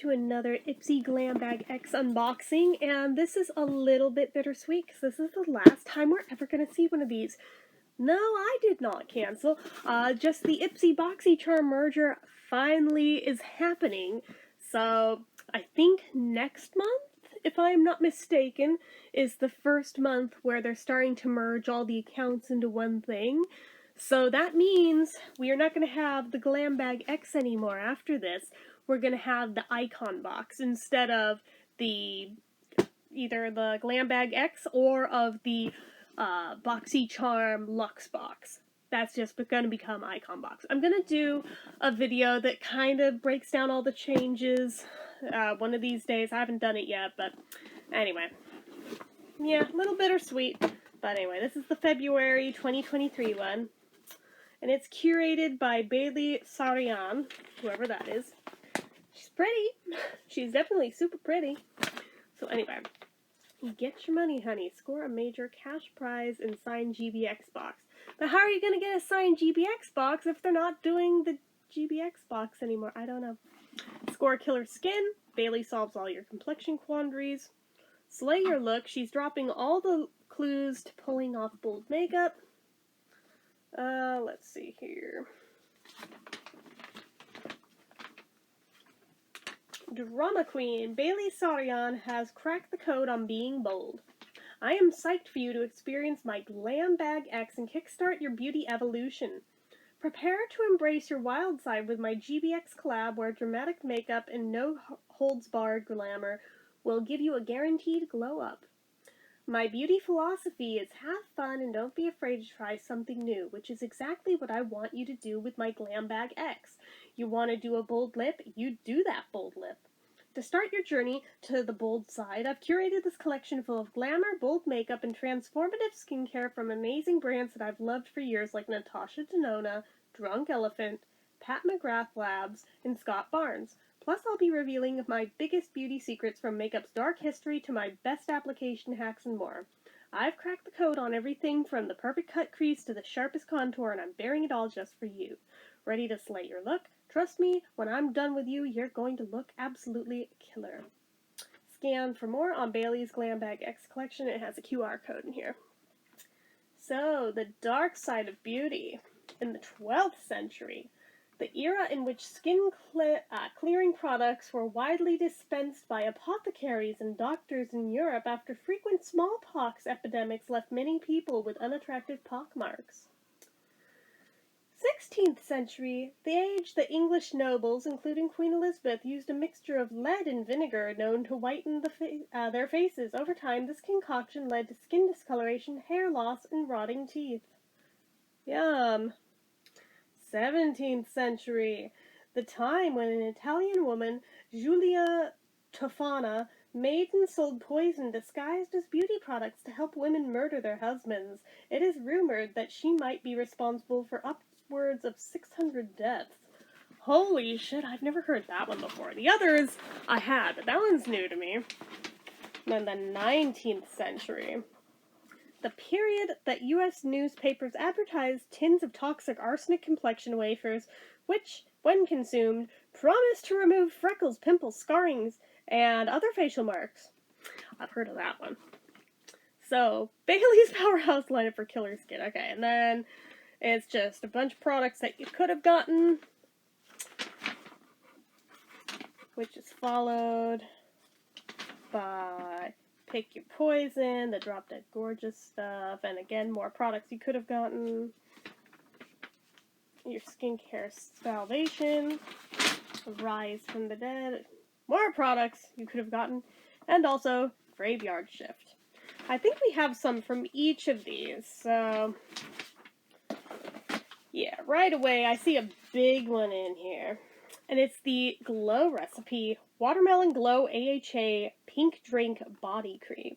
to another Ipsy Glam Bag X unboxing, and this is a little bit bittersweet because this is the last time we're ever going to see one of these. No, I did not cancel. Just the Ipsy BoxyCharm merger finally is happening. So I think next month, if I am not mistaken, is the first month where they're starting to merge all the accounts into one thing. So that means we are not going to have the Glam Bag X anymore after this. We're going to have the Icon box instead of either the Glam Bag X or of the BoxyCharm Luxe box. That's just going to become Icon box. I'm going to do a video that kind of breaks down all the changes one of these days. I haven't done it yet, but anyway. Yeah, a little bittersweet. But anyway, this is the February 2023 one. And it's curated by bittersweet, whoever that is. She's pretty. She's definitely super pretty. So anyway, get your money, honey. Score a major cash prize and signed GBX box. But how are you going to get a signed GBX box if they're not doing the GBX box anymore? I don't know. Score killer skin. Bailey solves all your complexion quandaries. Slay your look. She's dropping all the clues to pulling off bold makeup. Let's see here. Drama Queen. bittersweet has cracked the code on being bold. I am psyched for you to experience my Glam Bag X and kickstart your beauty evolution. Prepare to embrace your wild side with my GBX collab where dramatic makeup and no-holds-barred glamour will give you a guaranteed glow-up. My beauty philosophy is have fun and don't be afraid to try something new, which is exactly what I want you to do with my Glam Bag X. You want to do a bold lip? You do that bold lip. To start your journey to the bold side, I've curated this collection full of glamour, bold makeup, and transformative skincare from amazing brands that I've loved for years like Natasha Denona, Drunk Elephant, Pat McGrath Labs, and Scott Barnes. Plus, I'll be revealing my biggest beauty secrets from makeup's dark history to my best application hacks and more. I've cracked the code on everything from the perfect cut crease to the sharpest contour, and I'm bearing it all just for you. Ready to slay your look? Trust me, when I'm done with you, you're going to look absolutely killer. Scan for more on Bailey's Glam Bag X collection. It has a QR code in here. So, the dark side of beauty. In the 12th century, the era in which skin-clearing products were widely dispensed by apothecaries and doctors in Europe after frequent smallpox epidemics left many people with unattractive pockmarks. 16th century, the age the English nobles, including Queen Elizabeth, used a mixture of lead and vinegar known to whiten their faces. Over time, this concoction led to skin discoloration, hair loss, and rotting teeth. Yum. 17th century, the time when an Italian woman, Giulia Tofana, made and sold poison disguised as beauty products to help women murder their husbands. It is rumored that she might be responsible for upwards of 600 deaths. Holy shit, I've never heard that one before. The others I had, but that one's new to me. And then the 19th century. The period that U.S. newspapers advertised tins of toxic arsenic complexion wafers, which, when consumed, promised to remove freckles, pimples, scarrings, and other facial marks. I've heard of that one. So, Bailey's Powerhouse lineup for killer skin. Okay, and then it's just a bunch of products that you could have gotten, which is followed by Pick Your Poison, the Drop Dead Gorgeous stuff, and again, more products you could have gotten. Your Skincare Salvation, Rise from the Dead, more products you could have gotten, and also Graveyard Shift. I think we have some from each of these, so yeah, right away I see a big one in here. And it's the Glow Recipe Watermelon Glow AHA Pink Drink Body Cream.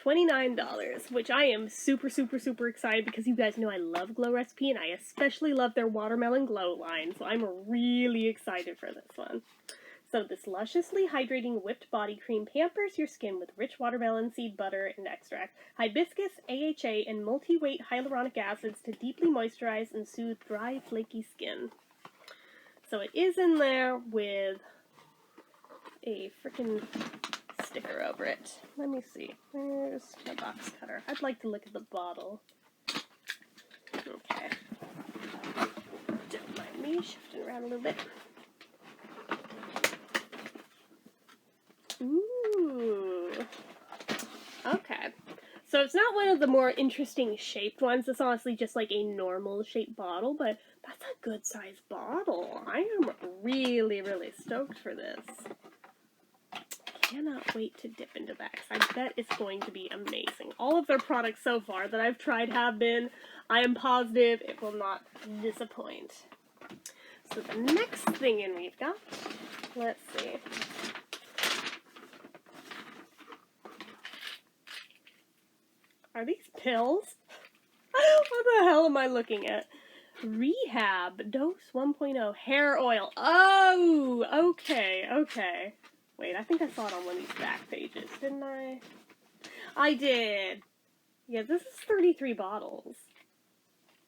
$29, which I am super, super, super excited because you guys know I love Glow Recipe, and I especially love their Watermelon Glow line, so I'm really excited for this one. So this lusciously hydrating whipped body cream pampers your skin with rich watermelon seed butter and extract, hibiscus, AHA, and multi-weight hyaluronic acids to deeply moisturize and soothe dry, flaky skin. So it is in there with a freaking sticker over it. Let me see. Where's my box cutter? I'd like to look at the bottle. Okay. Don't mind me shifting around a little bit. Ooh. Okay. So it's not one of the more interesting shaped ones. It's honestly just like a normal shaped bottle, but that's a good sized bottle. I am really, really stoked for this. Cannot wait to dip into that because I bet it's going to be amazing. All of their products so far that I've tried have been. I am positive it will not disappoint. So the next thing in we've got, let's see. Are these pills? What the hell am I looking at? Rehab Dose 1.0 Hair Oil. Oh, okay, okay. Wait, I think I saw it on one of these back pages, didn't I? I did. Yeah, this is 33 bottles.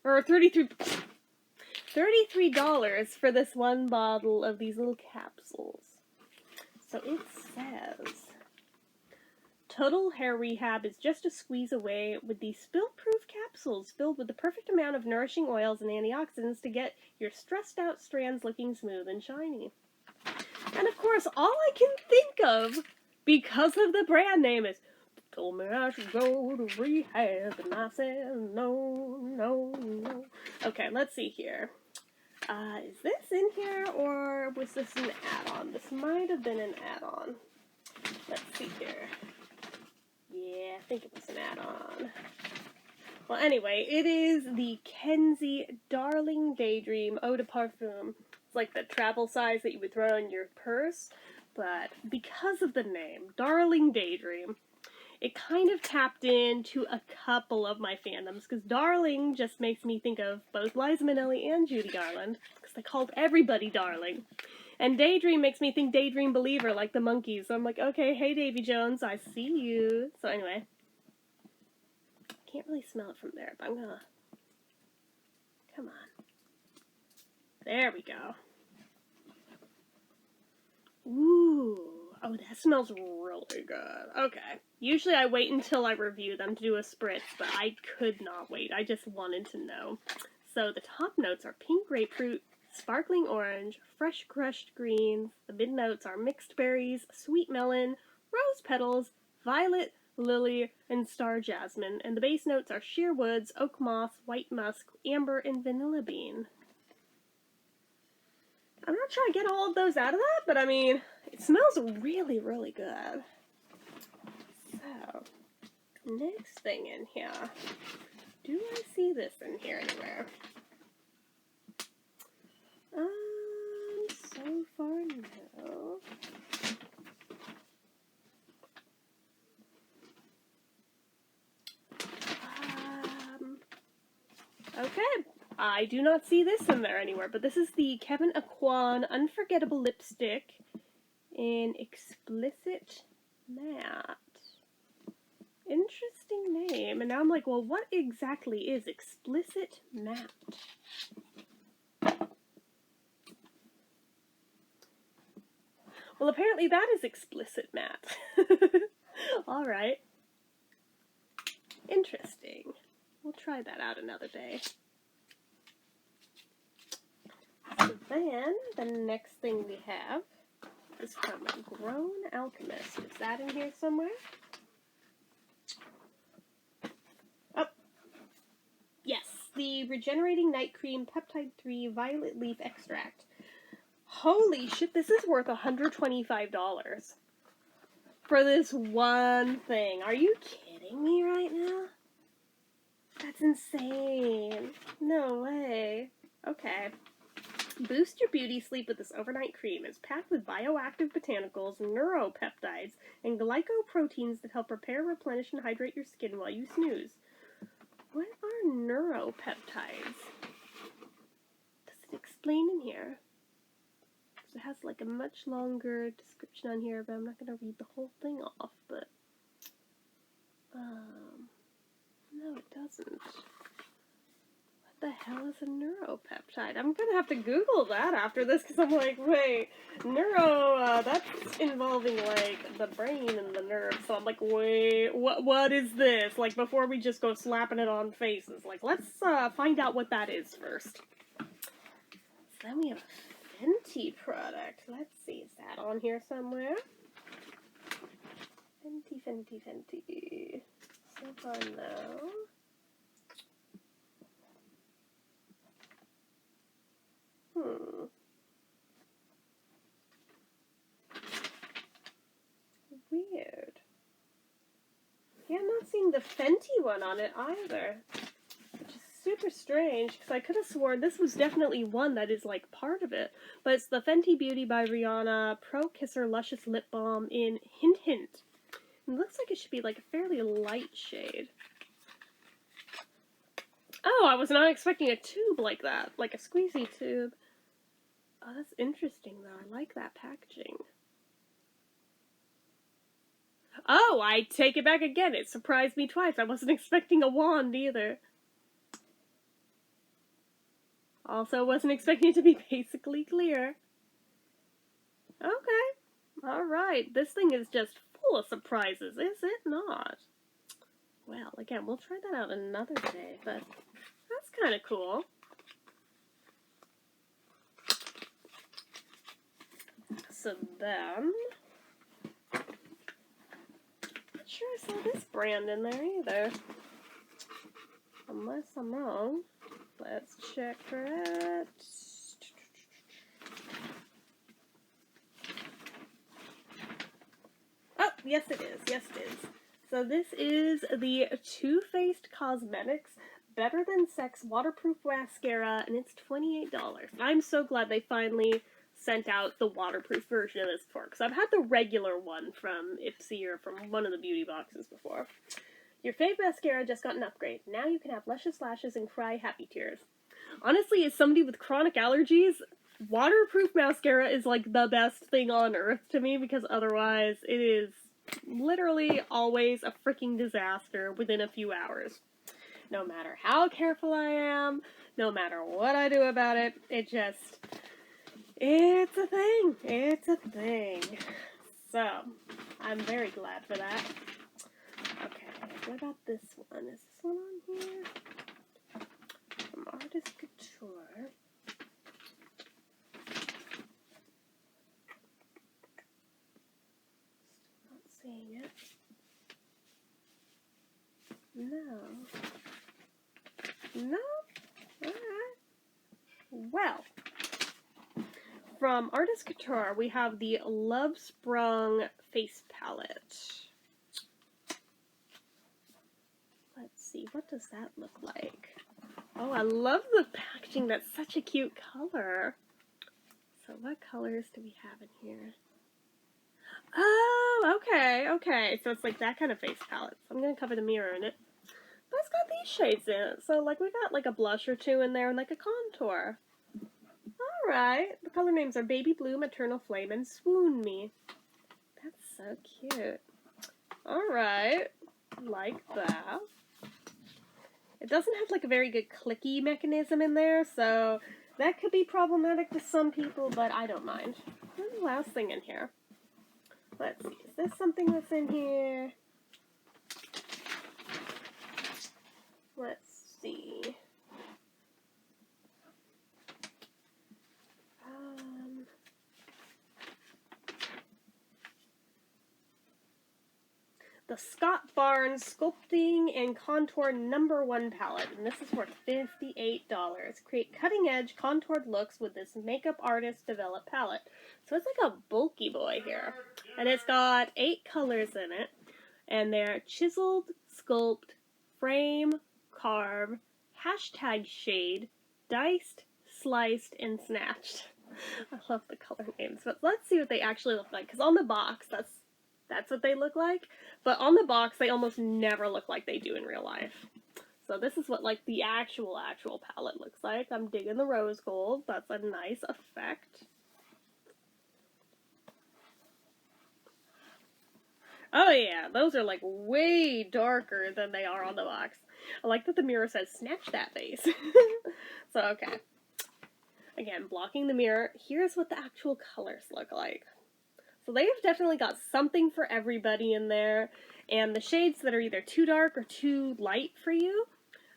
Or $33 for this one bottle of these little capsules. So it says, Total Hair Rehab is just a squeeze away with these spill-proof capsules filled with the perfect amount of nourishing oils and antioxidants to get your stressed-out strands looking smooth and shiny. And of course, all I can think of, because of the brand name, is, told me I should go to rehab, and I said no, no, no. Okay, let's see here. Is this in here, or was this an add-on? This might have been an add-on. Let's see here. Yeah, I think it was an add-on. Well, anyway, it is the Kenzie Darling Daydream Eau de Parfum. It's like the travel size that you would throw in your purse, but because of the name, Darling Daydream, it kind of tapped into a couple of my fandoms, because Darling just makes me think of both Liza Minnelli and Judy Garland, because they called everybody Darling. And Daydream makes me think Daydream Believer, like the Monkees. So I'm like, okay, hey Davy Jones, I see you. So anyway, can't really smell it from there, but I'm gonna, come on. There we go. Ooh, oh, that smells really good. Okay. Usually I wait until I review them to do a spritz, but I could not wait. I just wanted to know. So the top notes are pink grapefruit, sparkling orange, fresh crushed greens. The mid notes are mixed berries, sweet melon, rose petals, violet, lily, and star jasmine. And the base notes are sheer woods, oak moss, white musk, amber, and vanilla bean. I'm not sure I get all of those out of that, but I mean, it smells really, really good. So, next thing in here. Do I see this in here anywhere? So far, no. Okay. I do not see this in there anywhere, but this is the Kevin Aquan Unforgettable Lipstick in Explicit Matte. Interesting name. And now I'm like, well, what exactly is Explicit Matte? Well, apparently that is Explicit Matte. Alright. Interesting. We'll try that out another day. So then, the next thing we have is from Grown Alchemist. Is that in here somewhere? Oh! Yes, the Regenerating Night Cream Peptide 3 Violet Leaf Extract. Holy shit, this is worth $125 for this one thing. Are you kidding me right now? That's insane. No way. Okay. Boost your beauty sleep with this overnight cream. It's packed with bioactive botanicals, neuropeptides, and glycoproteins that help repair, replenish, and hydrate your skin while you snooze. What are neuropeptides? Does it explain in here? It has like a much longer description on here, but I'm not going to read the whole thing off, but no, it doesn't. What the hell is a neuropeptide? I'm gonna have to Google that after this, because I'm like, wait, that's involving, like, the brain and the nerves, so I'm like, wait, what is this? Like, before we just go slapping it on faces, like, let's, find out what that is first. So then we have a Fenty product. Let's see, is that on here somewhere? Fenty. So far, no. Weird. Yeah, I'm not seeing the Fenty one on it either. Which is super strange, because I could have sworn this was definitely one that is, like, part of it. But it's the Fenty Beauty by Rihanna Pro Kisser Luscious Lip Balm in Hint Hint. It looks like it should be, like, a fairly light shade. Oh, I was not expecting a tube like that. Like a squeezy tube. Oh, that's interesting, though. I like that packaging. Oh, I take it back again. It surprised me twice. I wasn't expecting a wand either. Also wasn't expecting it to be basically clear. Okay. Alright. This thing is just full of surprises, is it not? Well, again, we'll try that out another day, but that's kind of cool. So then, not sure I saw this brand in there either. Unless I'm wrong. Let's check for it. Oh, yes it is. Yes it is. So this is the Too Faced Cosmetics Better Than Sex Waterproof Mascara, and it's $28. I'm so glad they finally sent out the waterproof version of this before, because I've had the regular one from Ipsy or from one of the beauty boxes before. Your fave mascara just got an upgrade. Now you can have luscious lashes and cry happy tears. Honestly, as somebody with chronic allergies, waterproof mascara is like the best thing on earth to me, because otherwise it is literally always a freaking disaster within a few hours. No matter how careful I am, no matter what I do about it, it's a thing. It's a thing. So, I'm very glad for that. Okay, what about this one? Is this one on here? From Artist Couture. Still not seeing it. No. Alright. Well, from Artist Couture, we have the Love Sprung Face Palette. Let's see, what does that look like? Oh, I love the packaging. That's such a cute color. So what colors do we have in here? Oh, okay. So it's like that kind of face palette. So I'm going to cover the mirror in it. But it's got these shades in it. So like we got like a blush or two in there and like a contour. Alright. The color names are Baby Blue, Maternal Flame, and Swoon Me. That's so cute. Alright. Like that. It doesn't have like a very good clicky mechanism in there, so that could be problematic to some people, but I don't mind. What's the last thing in here? Let's see, is this something that's in here? Let's see. The Scott Barnes Sculpting and Contour #1 palette, and this is worth $58. Create cutting-edge contoured looks with this makeup artist developed palette. So it's like a bulky boy here, and it's got 8 colors in it, and they're chiseled, sculpt, frame, carve, hashtag shade, diced, sliced, and snatched. I love the color names, but let's see what they actually look like, because on the box, that's what they look like, but on the box, they almost never look like they do in real life. So this is what, like, the actual palette looks like. I'm digging the rose gold. That's a nice effect. Oh yeah, those are like way darker than they are on the box. I like that the mirror says snatch that face. So okay. Again, blocking the mirror, here's what the actual colors look like. So they have definitely got something for everybody in there, and the shades that are either too dark or too light for you,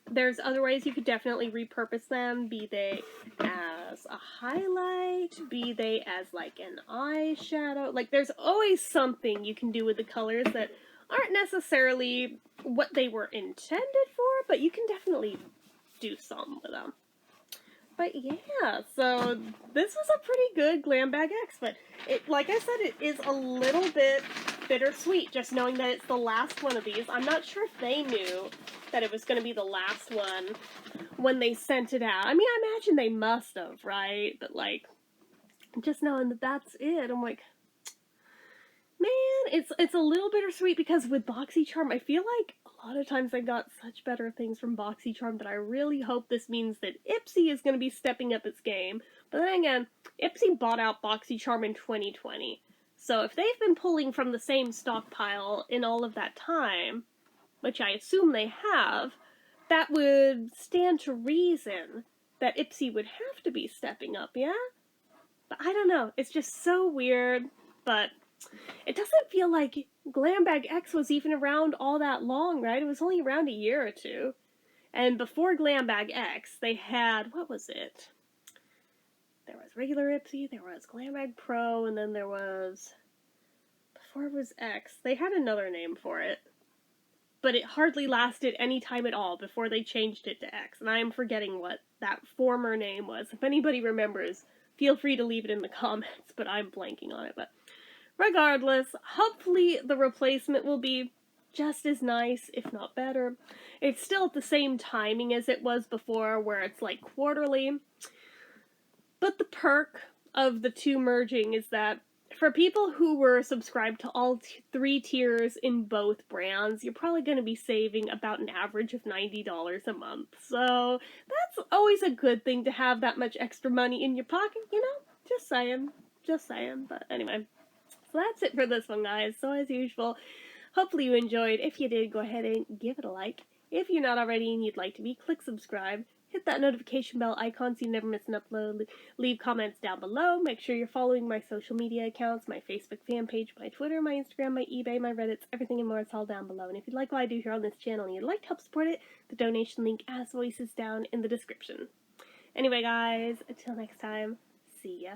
there's other ways you could definitely repurpose them, be they as a highlight, be they as like an eyeshadow. Like there's always something you can do with the colors that aren't necessarily what they were intended for, but you can definitely do some with them. But yeah, so this was a pretty good Glam Bag X, but it, like I said, it is a little bit bittersweet just knowing that it's the last one of these. I'm not sure if they knew that it was going to be the last one when they sent it out. I mean, I imagine they must have, right? But like, just knowing that that's it, I'm like, man, it's a little bittersweet because with BoxyCharm, I feel like a lot of times I got such better things from BoxyCharm that I really hope this means that Ipsy is going to be stepping up its game. But then again, Ipsy bought out BoxyCharm in 2020. So if they've been pulling from the same stockpile in all of that time, which I assume they have, that would stand to reason that Ipsy would have to be stepping up, yeah? But I don't know. It's just so weird, but it doesn't feel like Glam Bag X was even around all that long, right? It was only around a year or two. And before Glam Bag X, they had, what was it? There was regular Ipsy, there was Glam Bag Pro, and then there was, before it was X, they had another name for it. But it hardly lasted any time at all before they changed it to X. And I am forgetting what that former name was. If anybody remembers, feel free to leave it in the comments, but I'm blanking on it. But regardless, hopefully the replacement will be just as nice, if not better. It's still at the same timing as it was before, where it's like quarterly. But the perk of the two merging is that for people who were subscribed to all three tiers in both brands, you're probably going to be saving about an average of $90 a month. So that's always a good thing to have that much extra money in your pocket, you know? Just saying. Just saying. But anyway. So that's it for this one, guys. So as usual, hopefully you enjoyed. If you did, go ahead and give it a like. If you're not already and you'd like to be, click subscribe. Hit that notification bell icon so you never miss an upload. Leave comments down below. Make sure you're following my social media accounts, my Facebook fan page, my Twitter, my Instagram, my eBay, my Reddits, everything and more. It's all down below. And if you like what I do here on this channel and you'd like to help support it, the donation link, as always, is down in the description. Anyway, guys, until next time, see ya.